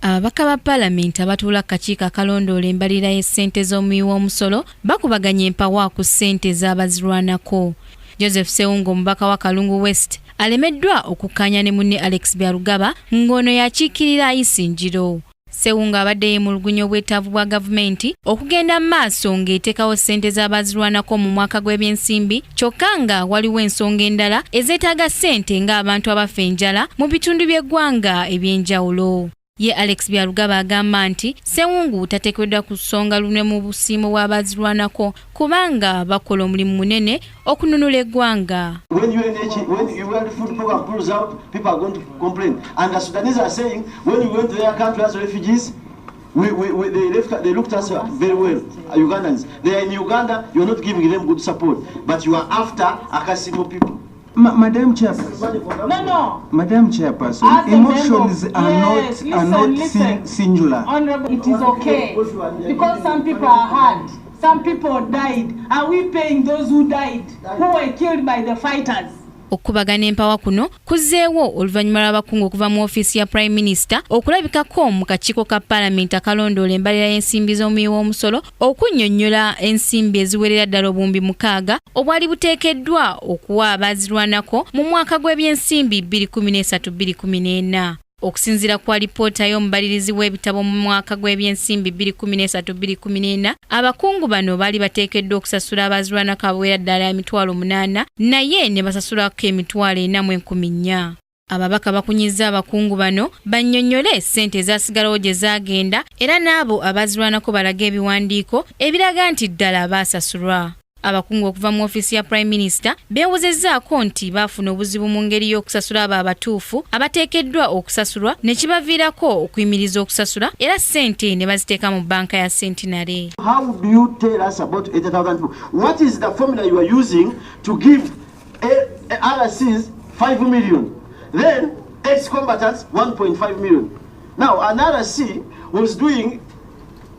Ababaka ba Paalamenti abatuula akakiiko akalondoola embalirira y'essente z'omuwi w'omusolo bakubaganya empawa ku ssente z'abazirwanako. Joseph Sewungu omubaka wa Kalungu West alemeddwa okukkaanya ne munne Alex Byalugaba ng'ono yakiikirira Isinjiro. Sewungu abadde yeemulugunya obwetaavu bwa gavumenti okugenda mu maaso ng'eteekawo ssente z'abazirwanako mu mwaka gw'ebyensimbi kyokka nga waliwo ensonga endala ezeetaaga ssente ng'abantu abafa enjala mu bitundu by'eggwanga eby'enjawulo. Ye Alex Byalugaba agamba nti Sewungu tateekeddwa kusonga lunwe mu busiimo bw'abazirwanako kubanga bakola omulimu munene okununula eggwanga. When food program pulls out, people are going to complain. And the Sudanese are saying, when you went to their country as refugees, they looked at us very well, Ugandans. They are in Uganda, you're not giving them good support, but you are after Akasimo people. Madam Chairperson. No. Madam Chairperson, emotions are not singular. Honorable, it is okay because some people are hurt. Some people died. Are we paying those who died, who were killed by the fighters? Okubagana empawa kuno kuzzeewo oluvannyuma lw'abakungu okuva mu ofiisi ya Prime Minister okulabikako mu kakiiko ka Paalamenti akalondoola embalirira y'ensimbi z'omuwi w'omusolo okunnyonnyola ensimbi eziwerera ddala obuwumbi 6 obwali buteekeddwa okuwa abazirwanako mu mwaka gw'ebyensimbi 2013-2014. Okusinziira kwa lipoota y'omubalirizi w'ebitabo mu mwaka gw'ebyensimbi 2013-2014, abakungu bano baali bateekeddwa okusasula abazirwanako abawera ddala $8,000 naye ne basasulako $4,400. Ababaka bakunyizza abakungu bano bannyonnyole ssente ezaasigalawo gye zaagenda era n'abo abazirwanako balaga ebiwandiiko ebiraga nti ddala baasasulwa. Abakungu okuva mu ofiisi ya Prime Minister beewozezzaako nti baafuna obuzibu mu ngeri y'okusasula abo abatuufu abateekeddwa okusasulwa ne kibaviirako okuyimiriza okusasula era ssente ne baziteeka mu banka ya Centenary. How do you tell us about 80,000 people? What is the formula you are using to give RCs 5 million? Then ex-combatants 1.5 million. Now an RC was playing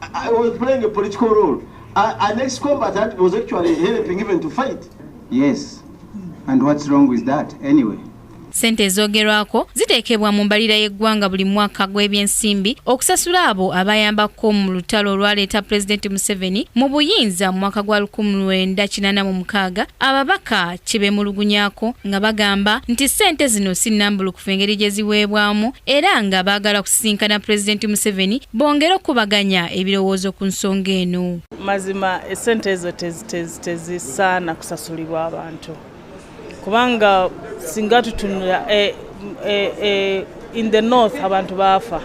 a political role. An ex-combatant was actually helping even to fight. Yes. And what's wrong with that anyway? Ssente ezoogerwako ziteekebwa mu mbalirira y'eggwanga buli mwaka gw'ebyensimbi okusasula abo abayambako mu lutalo olwaleeta Pulezidenti Museveni mu buyinza mu mwaka gwa 1986. Ababaka kye beemulugunyaako nga bagamba nti ssente zino si nnambulukufu engeri gye ziweebwamu era nga baagala kusisinkana Pulezidenti Museveni bongere okubaganya ebirowoozo ku nsonga eno. Mazima essente ezo tezisaana kusasulibwa abantu. Kubanga singa tutunula in the north abantu baafa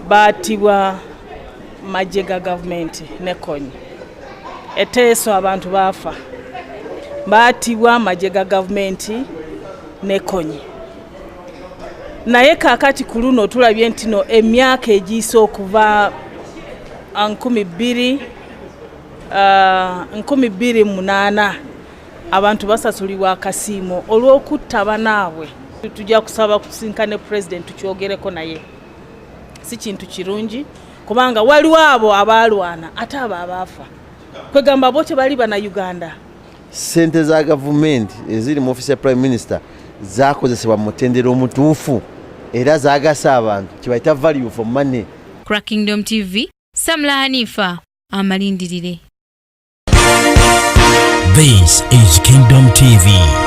baatibwa magye ga gavumenti ne konyi. Eteeso abantu baafa baatibwa magye ga gavumenti ne konyi. Naye kaakati ku luno tulabye nti no emyaka egiyise okuva 2008 abantu basasulibwa akasiimo olw'okutta banaabwe. Tujja kusaba kusinkane President tukyogereko naye. Si kintu kirungi kubanga waliwo abo abaalwana ate abo abaafa. Kwegamba bo bali bana Uganda. Ssente za gavumenti eziri mu ofiisi ya Prime Minister zaakozesebwa mu mutendera omutuufu era zaagasa abantu kibayita value for money. Kingdom TV, Samla Hanifa, amalindirire. This is Kingdom TV.